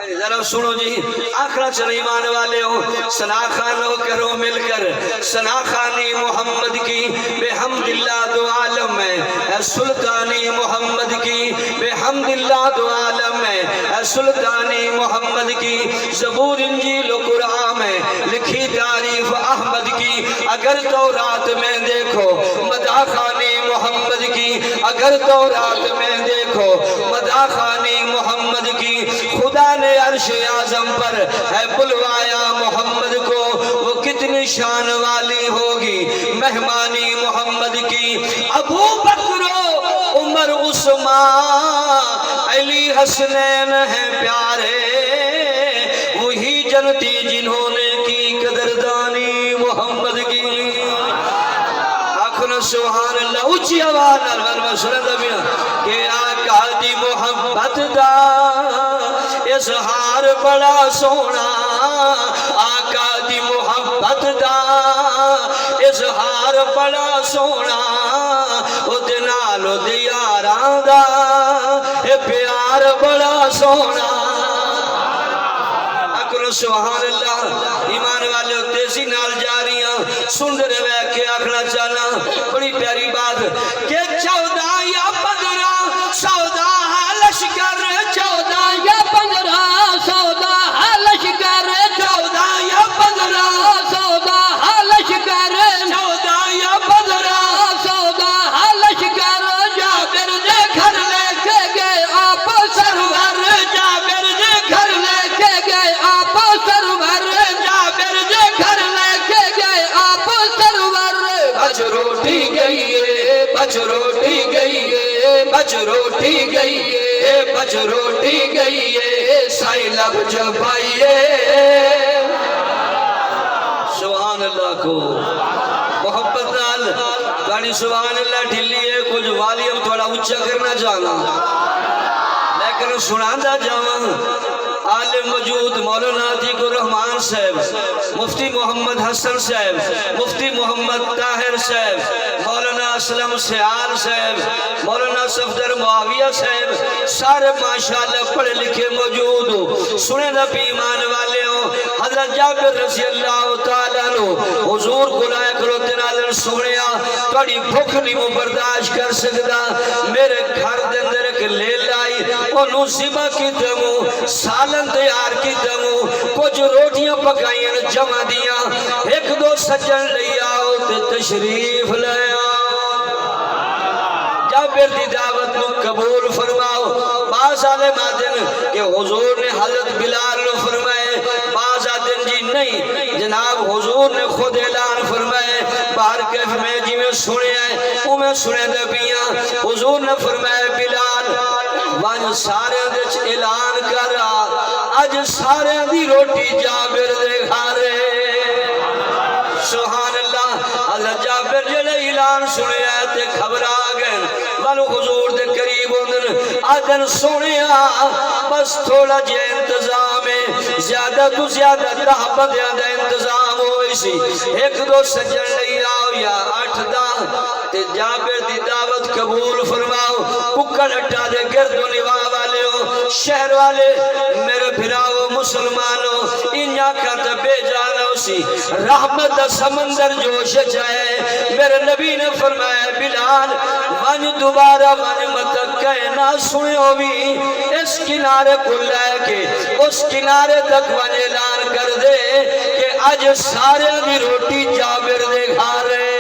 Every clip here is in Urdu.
ذرا سنو جی آخرت چل ایمان والے ہو سنا خانو کرو مل کر سنا خانی محمد کی بے حمد اللہ دو عالم میں اے سلطانی محمد کی بے حمد اللہ دو عالم میں اے سلطانی محمد کی زبور انجیل و قرآن میں لکھی تعریف احمد کی اگر تورات میں دیکھو مدح خانی محمد کی اگر تورات میں دیکھو مدح خانی محمد کی خدا نے عرش اعظم پر ہے بلوایا محمد کو وہ کتنی شان والی ہوگی مہمانی محمد کی ابو بکر عمر عثمان علی حسنین ہیں پیارے وہی جنتی جنہوں نے کی قدردانی محمد کی آخر سبحان اللہ اچھی آواز نرمن سنن دبینا کہ آقا دی محبت دا اظہار بڑا سونا آقا دی محبت دا اظہار بڑا سونا ادنالو دیاران دا پیار بڑا سونا اکر سبحان اللہ ایمان والے تیزی نال جاریاں سن رہے کہ آخنا چاہنا بڑی پیاری بات کہ 14 یا 15 سودا لشکر 14 یا 15 سودا لشکر 14 یا 15 سودا لشکر 14 یا 15 سودا لشکر جابر دے گھر لے کے گئے آپ سرور جابر دے گھر لے کے گئے آپ سرور جابر دے گھر لے کے گئے آپ سرور بچ روٹی گئی ہے بچ روٹی گئی ہے بچ روٹی گئی ہے بچ روٹی گئی ہے سائی لب جبائیے سبحان اللہ کو محبت نال گاڑی سبحان اللہ ڈھلی ہے کچھ والیم تھوڑا اچھا کرنا چاہنا لیکن سناندہ جاؤں عالم وجود مولانا عتیق الرحمان صاحب مفتی محمد حسن صاحب مفتی محمد طاہر صاحب مولانا اسلم سیال صاحب مولانا صفدر معاویہ صاحب سارے ماشاءاللہ پڑھے لکھے موجود ہو سنے نبی ایمان والے ہو حضرت جابر رضی اللہ تعالیٰ عنہ حضور کو لائے کروتے نالن سنیا توڑی بھوک نہیں مو برداشت کر سکتا میرے گھر دے اندر ایک لے لائی انہوں زبا کی دمو سالن تیار کی دمو کچھ روٹیاں پکائیں جمع دیا ایک دو سجن لے آؤ تے تشریف لے آؤ جابر دی دعوت نو قبول فرماؤ بعض عالم آدن کہ حضور نے حضرت بلال نو فرمائے بعض آدن جی نہیں جناب حضور نے خود اعلان فرمائے باہر کیف میں جی میں سنے آئے وہ میں سنے دبیاں حضور نے فرمائے بلال وان سارے دچ اعلان کرا آج سارے دی روٹی جابر دے کھارے سبحان اللہ حضرت جابر جلے اعلان سنے آئے تے خبر آگئن والو حضور دے قریب ہوندن آدن سنے بس تھوڑا جے انتظام ہے زیادہ تو زیادہ تحبت یادہ انتظام ہوئی سی ایک دو سجن لئی آؤ یا 8-10 تے جابر دی دعوت قبول فرماؤ ککڑ اٹھا دے گرد و نواہ والے ہو شہر والے میرے بھراؤ مسلمانوں انہاں کا تا بے جانا اسی رحمت دا سمندر جوش جائے میرے نبی نے فرمایا بلال وان دوبارہ وان متک کہنا سنے ہوئی اس کنارے کو لے کے اس کنارے تک وان اعلان کر دے کہ آج سارے دی روٹی جابر دے کھا رہے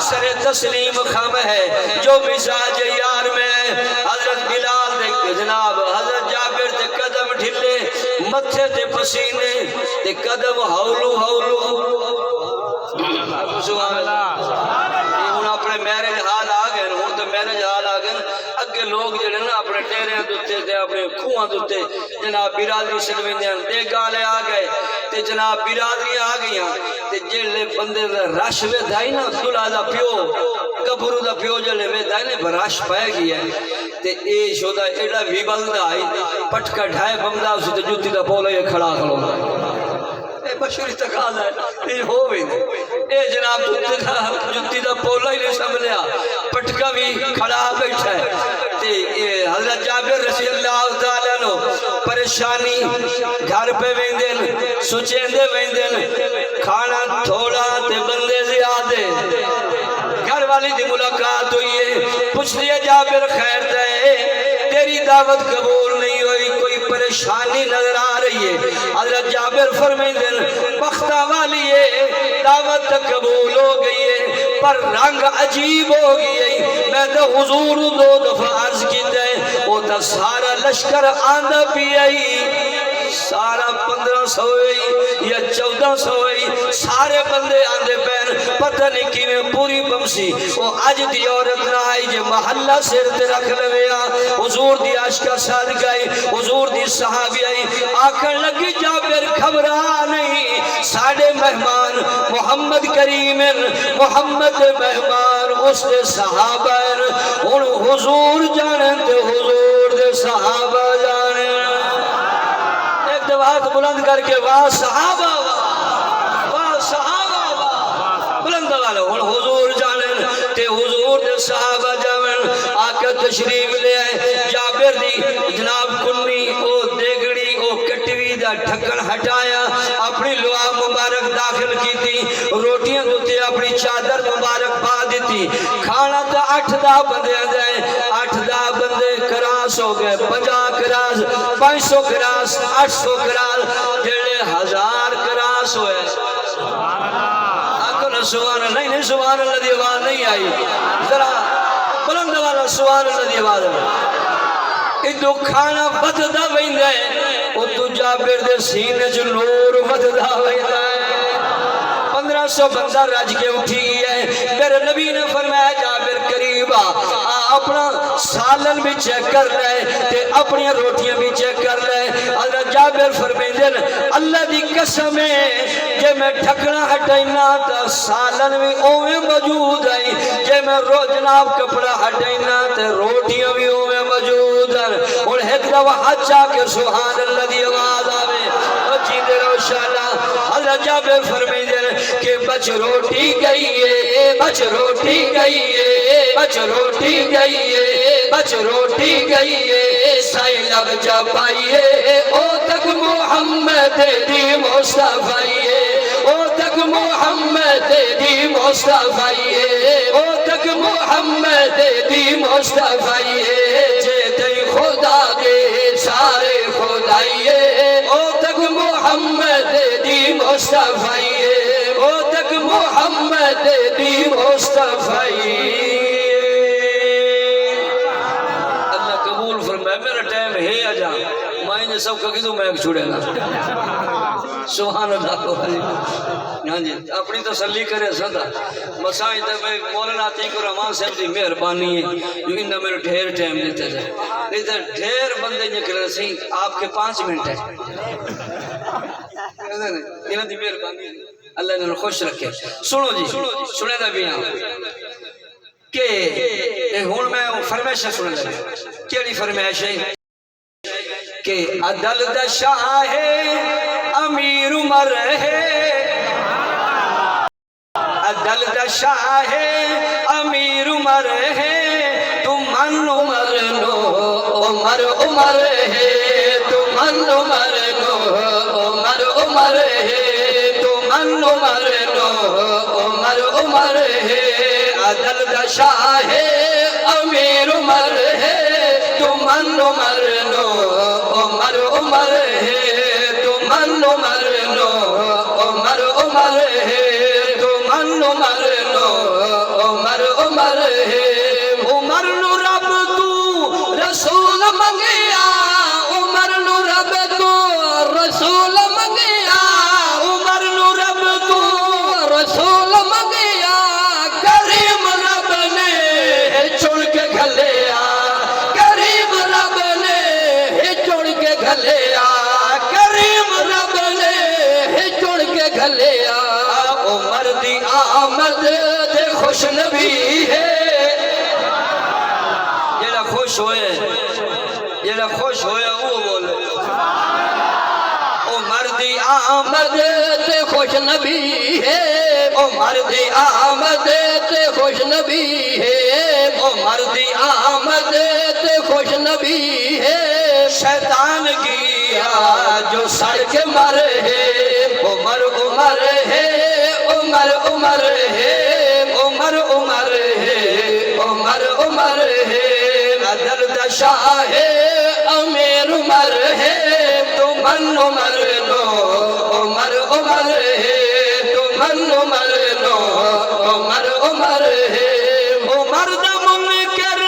سر تسلیم خم ہے جو مزاج یار میں حضرت بلال دے جناب حضرت جابر دے قدم ڈھلے متھے دے پسینے دے قدم ہولو سبحان اللہ یہ ہون اپنے میرج حال آگئے ہون تو میرج حال آگئے اگے لوگ جڑے نا اپنے ٹیرے دوتے تے اپنے کھوہاں دوتے جناب برادری سلویندیاں دے گالے آگئے تے جناب برادری آگئیاں تے جلے بندے دا رش وے دائی نا دلہ دا پیو کبھرو دا پیو جلے وے دائی نے برش پائے گیا تے اے شودا ایڈا بھی بلدہ آئی پٹکا ڈھائے بمدہ اسے تے جوتی دا پولا یہ کھڑا کھڑو اے بشوری تقاضا ہے اے ہو بھی اے جناب جوتی دا پولا ہی نہیں سمجھا پٹکا بھی کھڑا بیٹھا ہے تے حضرت جابر رضی اللہ تعالیٰ عنہ پریشانی گھر پہ ویندن سچیندے ویندن کھانا تھوڑا تے بندے زیادے گھر والی دی ملاقات ہوئی ہے پوچھ لیا جابر خیر تے تیری دعوت قبول نہیں ہوئی کوئی پریشانی نظر آ رہی ہے حضرت جابر فرمیندن بختہ والی ہے دعوت قبول ہو گئی ہے پر رنگ عجیب ہو گئی ہے میں تو حضور دو دفعہ عرض کی تے وہ تا سارا لشکر آندہ پی آئی سارا 1500 یا 1400 سارے بندے آندے پین پتہ نہیں کی میں پوری بمسی وہ آج دی عورت نہ آئی جے محلہ سر تے رکھ لویا حضور دی عشقہ صادق آئی حضور دی صحابی آئی آکر لگی جابر خبرہ نہیں ساڑھے مہمان محمد کریم محمد مہمان اس دے صحابہ ان حضور جانن تے حضور دے صحابہ جانن بات بلند کر کے واہ صحابہ واہ صحابہ واہ بلند والا ہن حضور جانن تے حضور دے صحابہ جانن آکے تشریف لے آئے جابر دی جناب کنی او دیگڑی او کٹوی دا ڈھکن ہٹایا اپنی لعا مبارک داخل کی تھی روٹیاں دوتے اپنی چادر مبارک پا دیتی کھانا تا 8-10 بندے آدھائیں 8-10 بندے کراس ہو گئے 50 کراس 500 کراس 800 کراس 1000 کراس ہوئے آکھو نا سبحان اللہ نہیں سبحان اللہ دی آواز نہیں آئی ذرا بلند والا سبحان اللہ دی آواز ادو کھانا بددا ویندہ ہے او تو جابر دے سینے جو نور بددا ویندہ ہے 1500 بندہ رج کے اٹھی ہے میرے نبی نے فرمایا جابر قریبا اپنا سالن بھی چیک کر لے تے اپنی روٹیاں بھی چیک کر لے حضرت جابر فرمیندن اللہ دی قسم ہے جے میں ڈھکنا ہٹائنا تا سالن بھی اوے موجود ہے جے میں جناب کپڑا ہٹائنا تے روٹیاں بھی اوے موجود ہیں اور ایک دفعہ ہاتھ چاہ کے سبحان اللہ دی آواز آوے جیندے رہو انشاءاللہ حضرت جابر فرمیندن کہ بچ روٹی گئی ہے بچ روٹی گئی ہے بچ روٹی گئی ہے بچ روٹی گئی ہے سائیں لب جا پائیے او تک محمد دی مصطفی او تک محمد دی مصطفی او تک محمد دی مصطفی جے تے خدا دے سارے خدائیے او تک محمد دی مصطفی او تک محمد دی مصطفی اللہ قبول فرمائے میرا ٹائم ہے آجا مائیں نے سب کہی تو میں ایک چھوڑے گا سبحان اللہ ہاں جی اپنی تسلی کرے صدا مسائیں تے میں مولانا عتیق الرحمان صاحب دی مہربانی ہے جو انہاں میرے ڈھیر ٹائم دیتے تھے نہیں تو ڈھیر بندے نکلے صحیح آپ کے 5 منٹ ہے انہاں دی مہربانی اللہ انہوں خوش رکھے سنو جی سنے دا بھی کہ ہون میں فرمائش سنے دا کیڑی فرمائش ہے کہ عدل دا شاہ امیر عمر ہے عدل دا شاہ امیر عمر ہے تم من عمر نو عمر عمر ہے تم من عمر نو عمر عمر ہے تم من عمر نو عمر عمر ہے عدل دا شاہ امیر عمر ہے تم من عمر نو عمر عمر ہے تم من عمر نو عمر عمر ہے تم من عمر نو عمر عمر ہے عمر نو رب تو رسول منگیا عمر نو رب تو رسول منگیا عمر نو رب تو رسول منگیا کریم رب نے چھوڑ کے گھلیا کریم رب نے چھوڑ کے گھلیا کریم رب نے چھوڑ کے گھلیا عمر دی آمد دے خوش نبی ہے جیڑا خوش ہوئے جیڑا خوش ہوئے وہ بولے عمر دی آمد تے خوش نبی ہے عمر دی آمد تے خوش نبی ہے عمر دی آمد تے خوش نبی ہے شیطان کی جو سڑ کے مر ہے عمر عمر ہے عمر عمر ہے عمر عمر ہے عمر عمر ہے درد شاہ ہے امیر عمر ہے تو من عمر لو عمر عمر ہے تو من عمر لو عمر عمر ہے عمر دا منکر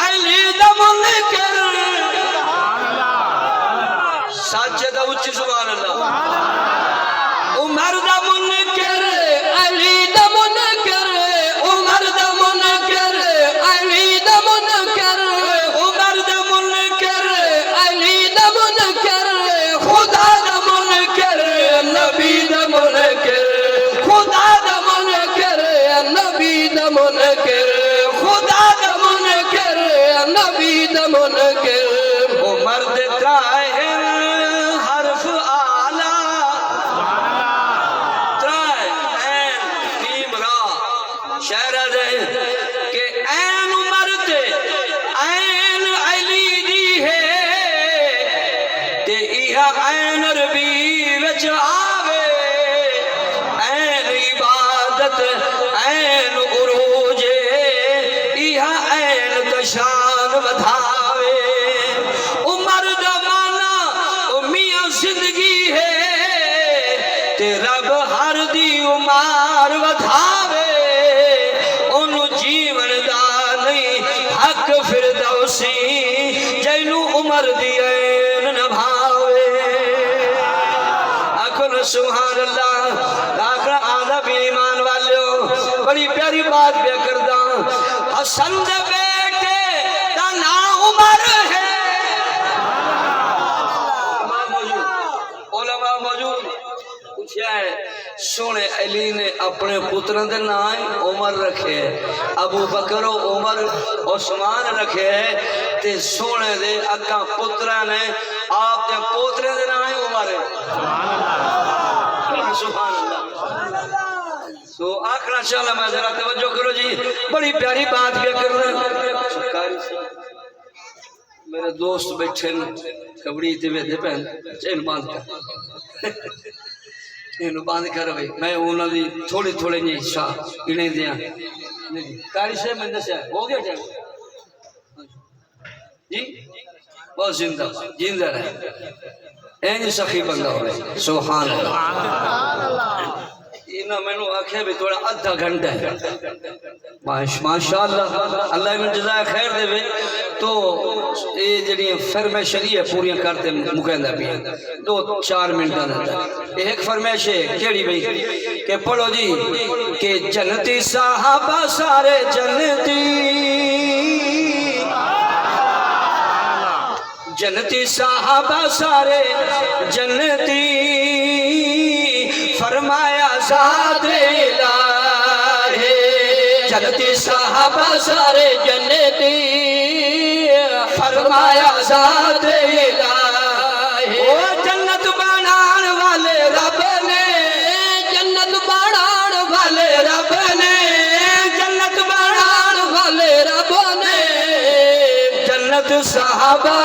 علی دا منکر سچے دا اچھی سبحان اللہ عمر دا منکر علی دا منکر عمر دا منکر علی دا منکر عمر دا منکر علی دا منکر خدا دا منکر نبی دا منکر خدا دا منکر نبی دا منکر خدا دا منکر نبی دا منکر عمر دے طاہر حرف آلہ ترائے این نیم را شہرہ دے کہ این عمر تے این علی دی ہے تے ایہا این عربی وچ آوے این عبادت این عروج ایہا این تشان ودھاوے عمر دا مانا میاں زندگی ہے تے رب ہر دی عمر ودھاوے انو جیون دا نہیں حق فردوسی جینو عمر دی این نبھاوے اکن سبحان اللہ آخر آدھا بھی ایمان والیو بڑی پیاری بات بے کردہ حسن دے بیٹے دا نام عمر ہے علماء موجود پوچھا ہے سونے علی نے اپنے پتران دے نام عمر رکھے ابو بکر و عمر عثمان رکھے تے سونے دے اکا پتران نے آپ دے پوترے دے نام عمر ہے سبحان اللہ سو آخرا چالا میں ذرا توجہ کرو جی بڑی پیاری بات کیا کرنا میرے دوست بیٹھے کبڑی تے وے دے پہن چین باندھ کر انہوں باندھ کر بھئی میں انہوں دی تھوڑی تھوڑی نہیں شاہ انہیں دیا کاری سے میں دسیا ہو گیا ٹائم جی بہت زندہ زندہ رہے این سخی بندہ ہوئے سبحان اللہ انہوں میں نے آکھے بھی تھوڑا ادھا گھنٹہ ہے ماشاءاللہ اللہ انہوں جزائے خیر دے بھی تو یہ جنہی فرمیش ہے پوریاں کرتے مکہندہ بھی ہیں 2-4 منٹہ دیتا ہے ایک فرمیش ہے کیڑی بھئی کہ پڑھو جی کہ جنتی صحابہ سارے جنتی جنتی صحابہ سارے جنتی فرمایا ذات الہی جنتی صحابہ سارے جنتی فرمایا ذات الہی او جنت بنان والے رب نے جنت بنان والے رب نے جنت بنان والے رب نے جنت صحابہ